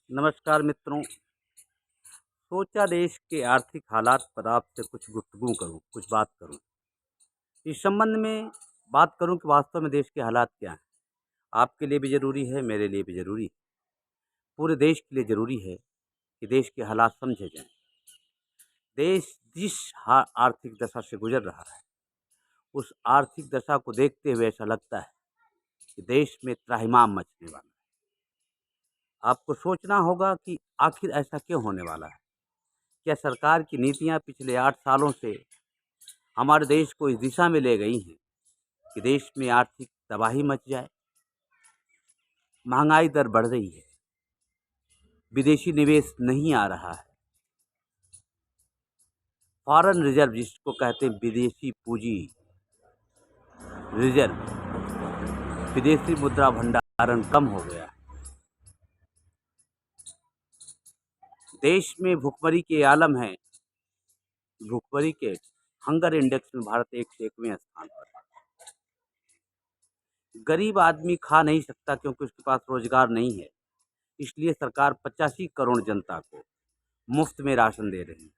नमस्कार मित्रों। सोचा देश के आर्थिक हालात पर आपसे कुछ गुफ्तगू करूं, कुछ बात करूं। इस संबंध में बात करूं कि वास्तव में देश के हालात क्या हैं। आपके लिए भी ज़रूरी है, मेरे लिए भी ज़रूरी है, पूरे देश के लिए ज़रूरी है कि देश के हालात समझे जाएं। देश जिस आर्थिक दशा से गुजर रहा है, उस आर्थिक दशा को देखते हुए ऐसा लगता है कि देश में त्राहिमाम मचने वाला है। आपको सोचना होगा कि आखिर ऐसा क्यों होने वाला है। क्या सरकार की नीतियां पिछले 8 सालों से हमारे देश को इस दिशा में ले गई हैं कि देश में आर्थिक तबाही मच जाए। महंगाई दर बढ़ रही है, विदेशी निवेश नहीं आ रहा है, फॉरेन रिजर्व जिसको कहते हैं विदेशी पूंजी रिजर्व, विदेशी मुद्रा भंडारण कम हो गया है। देश में भुखमरी के आलम है। भुखमरी के हंगर इंडेक्स में भारत 101वें स्थान पर है। गरीब आदमी खा नहीं सकता क्योंकि उसके पास रोजगार नहीं है। इसलिए सरकार 85 करोड़ जनता को मुफ्त में राशन दे रही है।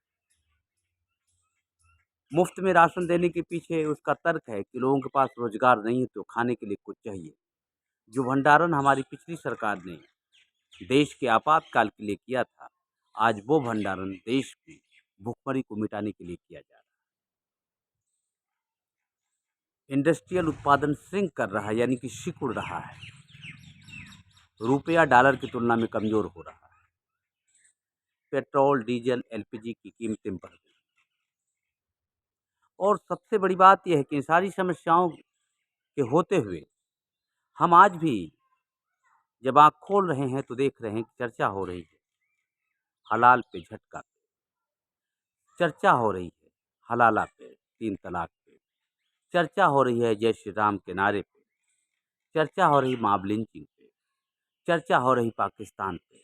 मुफ्त में राशन देने के पीछे उसका तर्क है कि लोगों के पास रोजगार नहीं है तो खाने के लिए कुछ चाहिए। जो भंडारण हमारी पिछली सरकार ने देश के आपातकाल के लिए किया था, आज वो भंडारण देश में भुखमरी को मिटाने के लिए किया जा रहा है। इंडस्ट्रियल उत्पादन श्रिंक कर रहा है, यानी कि सिकुड़ रहा है। रुपया डॉलर की तुलना में कमजोर हो रहा है। पेट्रोल, डीजल, एलपीजी की कीमतें बढ़ गई। और सबसे बड़ी बात यह है कि इन सारी समस्याओं के होते हुए हम आज भी जब आँख खोल रहे हैं तो देख रहे हैं कि चर्चा हो रही है हलाल पे झटका पे, चर्चा हो रही है हलाला पे, 3 तलाक पे, चर्चा हो रही है जय श्री राम के नारे पे, चर्चा हो रही मॉब लिंचिंग पे, चर्चा हो रही पाकिस्तान पे।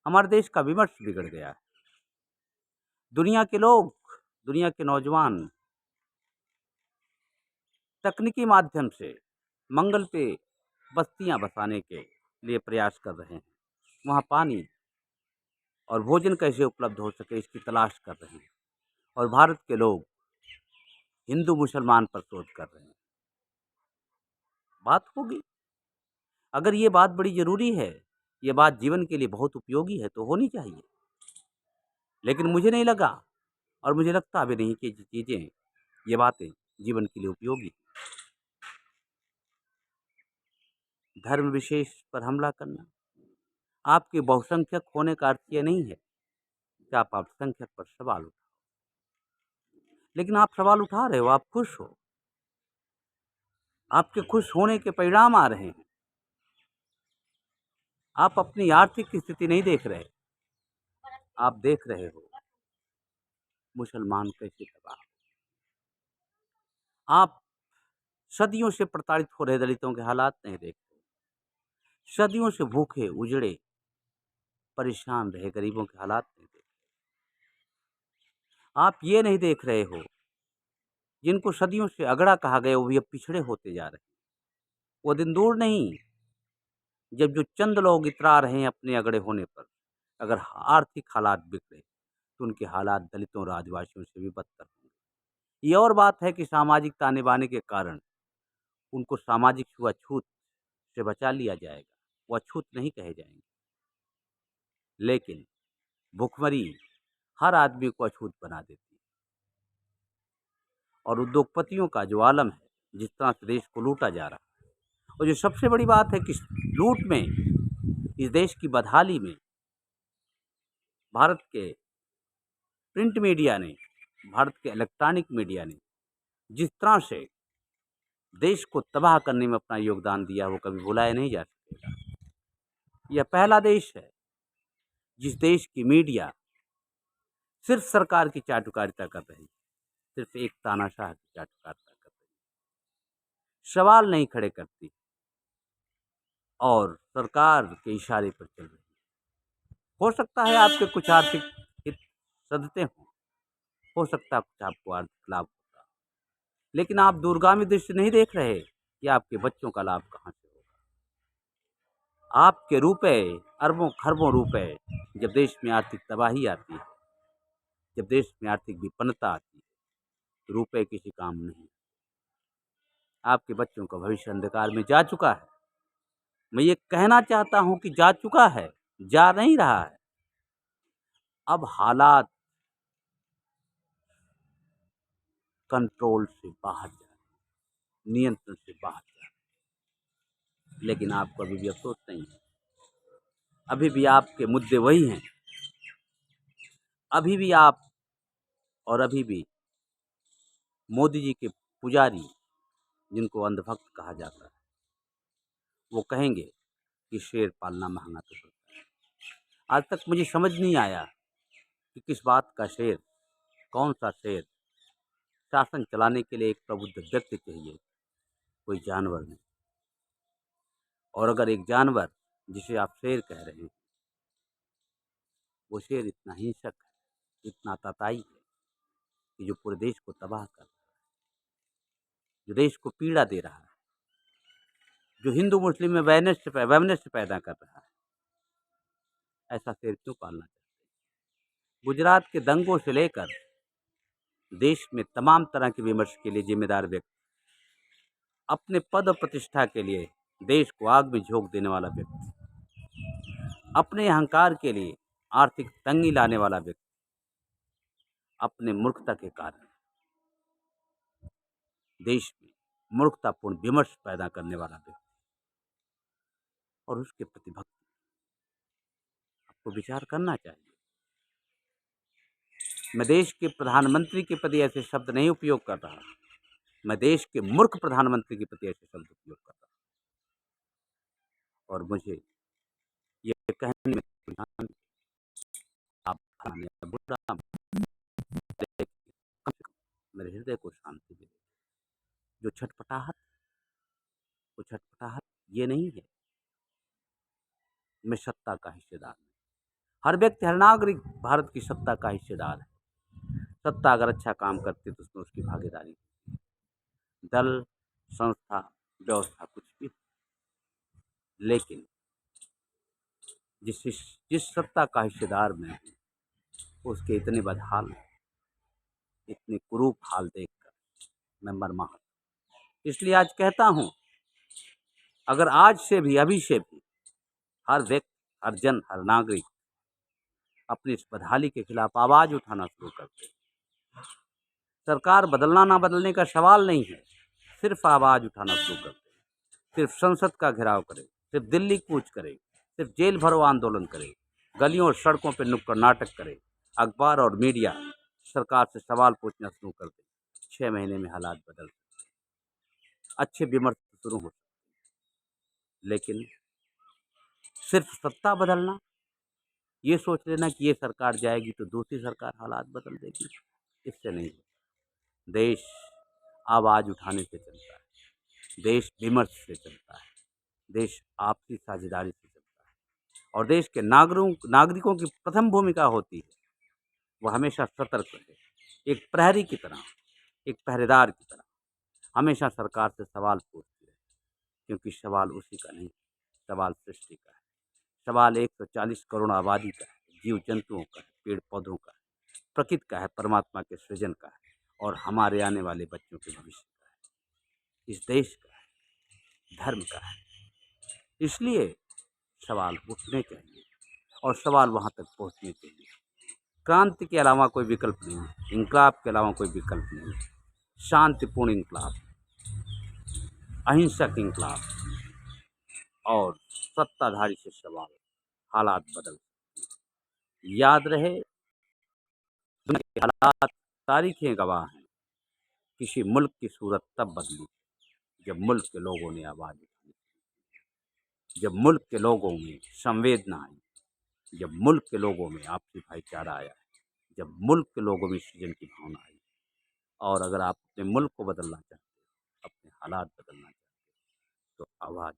हमारे देश का विमर्श बिगड़ गया है। दुनिया के लोग, दुनिया के नौजवान तकनीकी माध्यम से मंगल पे बस्तियां बसाने के लिए प्रयास कर रहे हैं। वहाँ पानी और भोजन कैसे उपलब्ध हो सके इसकी तलाश कर रहे हैं। और भारत के लोग हिंदू मुसलमान पर शोध कर रहे हैं। बात होगी, अगर ये बात बड़ी ज़रूरी है, ये बात जीवन के लिए बहुत उपयोगी है तो होनी चाहिए। लेकिन मुझे नहीं लगा और मुझे लगता भी नहीं कि ये चीज़ें, ये बातें जीवन के लिए उपयोगी। धर्म विशेष पर हमला करना, आपके बहुसंख्यक होने का अर्थ ये नहीं है कि आप अल्पसंख्यक पर सवाल उठाओ। लेकिन आप सवाल उठा रहे हो, आप खुश हो, आपके खुश होने के परिणाम आ रहे हैं। आप अपनी आर्थिक स्थिति नहीं देख रहे, आप देख रहे हो मुसलमान कैसे तबाह। आप सदियों से प्रताड़ित हो रहे दलितों के हालात नहीं देख रहे, सदियों से भूखे उजड़े परेशान रहे गरीबों के हालात नहीं देख रहे। आप ये नहीं देख रहे हो जिनको सदियों से अगड़ा कहा गया वो भी अब पिछड़े होते जा रहे हैं। वो दिन दूर नहीं जब जो चंद लोग इतरा रहे हैं अपने अगड़े होने पर, अगर आर्थिक हालात बिगड़े तो उनके हालात दलितों और आदिवासियों से भी बदतर होंगे। ये और बात है कि सामाजिक ताने बाने के कारण उनको सामाजिक छुआछूत से बचा लिया जाएगा, वो अछूत नहीं कहे जाएंगे। लेकिन भुखमरी हर आदमी को अछूत बना देती है। और उद्योगपतियों का जो आलम है, जिस तरह से देश को लूटा जा रहा है, और जो सबसे बड़ी बात है कि लूट में, इस देश की बदहाली में भारत के प्रिंट मीडिया ने, भारत के इलेक्ट्रॉनिक मीडिया ने जिस तरह से देश को तबाह करने में अपना योगदान दिया वो कभी भुलाया नहीं जा सकेगा। यह पहला देश है जिस देश की मीडिया सिर्फ सरकार की चाटुकारिता कर रही है, सिर्फ एक तानाशाह की चाटुकारिता कर रही है, सवाल नहीं खड़े करती और सरकार के इशारे पर चल रही है। हो सकता है आपके कुछ आर्थिक हित सधते हों, हो सकता है कुछ आपको आर्थिक लाभ होता, लेकिन आप दूरगामी दृष्टि नहीं देख रहे कि आपके बच्चों का लाभ कहाँ से होगा। आपके रुपए अरबों खरबों रुपए जब देश में आर्थिक तबाही आती है, जब देश में आर्थिक विपन्नता आती है, तो रुपए किसी काम नहीं। आपके बच्चों का भविष्य अंधकार में जा चुका है। मैं ये कहना चाहता हूँ कि जा चुका है, जा नहीं रहा है। अब हालात कंट्रोल से बाहर जा रहे हैं, नियंत्रण से बाहर जा रहे हैं। लेकिन आपको अभी भी अफसोस नहीं है, अभी भी आपके मुद्दे वही हैं, अभी भी आप और अभी भी मोदी जी के पुजारी, जिनको अंधभक्त कहा जाता है, वो कहेंगे कि शेर पालना महंगा तो पड़ता है। आज तक मुझे समझ नहीं आया कि किस बात का शेर, कौन सा शेर। शासन चलाने के लिए एक प्रबुद्ध व्यक्ति चाहिए, कोई जानवर नहीं। और अगर एक जानवर जिसे आप शेर कह रहे हैं, वो शेर इतना हिंसक है, इतना आतताई है कि जो पूरे देश को तबाह कर रहा है, जो देश को पीड़ा दे रहा है, जो हिंदू मुस्लिम में वैमनस्य पैदा कर रहा है, ऐसा शेर क्यों पालना चाहते हैं? गुजरात के दंगों से लेकर देश में तमाम तरह के विमर्श के लिए जिम्मेदार व्यक्ति, अपने पद और प्रतिष्ठा के लिए देश को आग में झोंक देने वाला व्यक्ति, अपने अहंकार के लिए आर्थिक तंगी लाने वाला व्यक्ति, अपने मूर्खता के कारण देश में मूर्खतापूर्ण विमर्श पैदा करने वाला व्यक्ति और उसके प्रति भक्त, आपको विचार करना चाहिए। मैं देश के प्रधानमंत्री के प्रति ऐसे शब्द नहीं उपयोग कर रहा, मैं देश के मूर्ख प्रधानमंत्री के प्रति ऐसे शब्द उपयोग कर रहा। और मुझे ये कहने में आप बुरा, मेरे हृदय को शांति दे। जो छटपटाहट, वो छटपटाहट ये नहीं है मैं सत्ता का हिस्सेदार हूँ। हर व्यक्ति, हर नागरिक भारत की सत्ता का हिस्सेदार है। सत्ता अगर अच्छा काम करती तो उसमें उसकी भागीदारी, दल, संस्था, व्यवस्था कुछ भी, लेकिन जिस जिस सत्ता का हिस्सेदार मैं हूँ, उसके इतने बदहाल, इतने कुरूप हाल देखकर मैं मर्माहत। इसलिए आज कहता हूँ, अगर आज से भी, अभी से भी हर व्यक्ति, हर जन, हर नागरिक अपनी इस बदहाली के खिलाफ आवाज उठाना शुरू कर दे। सरकार बदलना ना बदलने का सवाल नहीं है, सिर्फ आवाज उठाना शुरू कर दे। सिर्फ संसद का घेराव करे, सिर्फ दिल्ली कूच करे, सिर्फ जेल भरो आंदोलन करे, गलियों और सड़कों पर नुक्कड़ नाटक करे, अखबार और मीडिया सरकार से सवाल पूछना शुरू कर दे। 6 महीने में हालात बदल सकते, अच्छे विमर्श शुरू हो सकते, लेकिन सिर्फ सत्ता बदलना, ये सोच लेना कि ये सरकार जाएगी तो दूसरी सरकार हालात बदल देगी, इससे नहीं होता। देश आवाज उठाने से चलता है, देश विमर्श से चलता है, देश आपसी साझेदारी से चलता है। और देश के नागरिकों की प्रथम भूमिका होती है वह हमेशा सतर्क रहे, एक प्रहरी की तरह, एक पहरेदार की तरह हमेशा सरकार से सवाल पूछती रहे, क्योंकि सवाल उसी का नहीं, सवाल सृष्टि का है। सवाल 140 करोड़ आबादी का है, जीव जंतुओं का है, पेड़ पौधों का है, प्रकृति का है, परमात्मा के सृजन का है और हमारे आने वाले बच्चों के भविष्य का है, इस देश का है, धर्म का है। इसलिए सवाल उठने चाहिए और सवाल वहाँ तक पहुँचने चाहिए। क्रांति के अलावा कोई विकल्प नहीं है, इनकलाब के अलावा कोई विकल्प नहीं है। शांतिपूर्ण इनकलाब, अहिंसक इनकलाब और सत्ताधारी से सवाल, हालात बदल। याद रहे, दुनिया के हालात तारीखें गवाह हैं, किसी मुल्क की सूरत तब बदली जब मुल्क के लोगों ने आवाज़ उठाई, जब मुल्क के लोगों में संवेदना आई, जब मुल्क के लोगों में आपसी भाईचारा आया, जब मुल्क के लोगों में सृजन की भावना आई। और अगर आप अपने मुल्क को बदलना चाहते हो, अपने हालात बदलना चाहते हो, तो आवाज़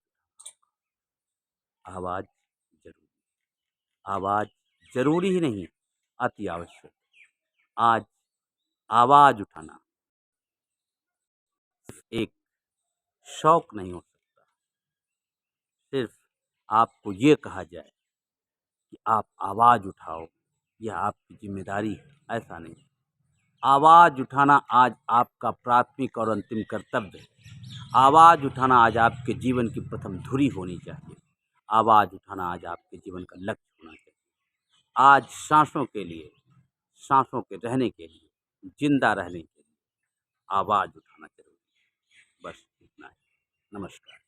जरूरी, आवाज़ जरूरी ही नहीं, अति आवश्यक। आज आवाज़ उठाना एक शौक नहीं हो सकता, सिर्फ आपको ये कहा जाए कि आप आवाज़ उठाओ, यह आपकी ज़िम्मेदारी है, ऐसा नहीं। आवाज़ उठाना आज आपका प्राथमिक और अंतिम कर्तव्य है। आवाज़ उठाना आज आपके जीवन की प्रथम धुरी होनी चाहिए। आवाज़ उठाना आज आपके जीवन का लक्ष्य होना चाहिए। आज सांसों के लिए, सांसों के रहने के लिए, जिंदा रहने के लिए आवाज़ उठाना ज़रूरी है। बस इतना ही। नमस्कार।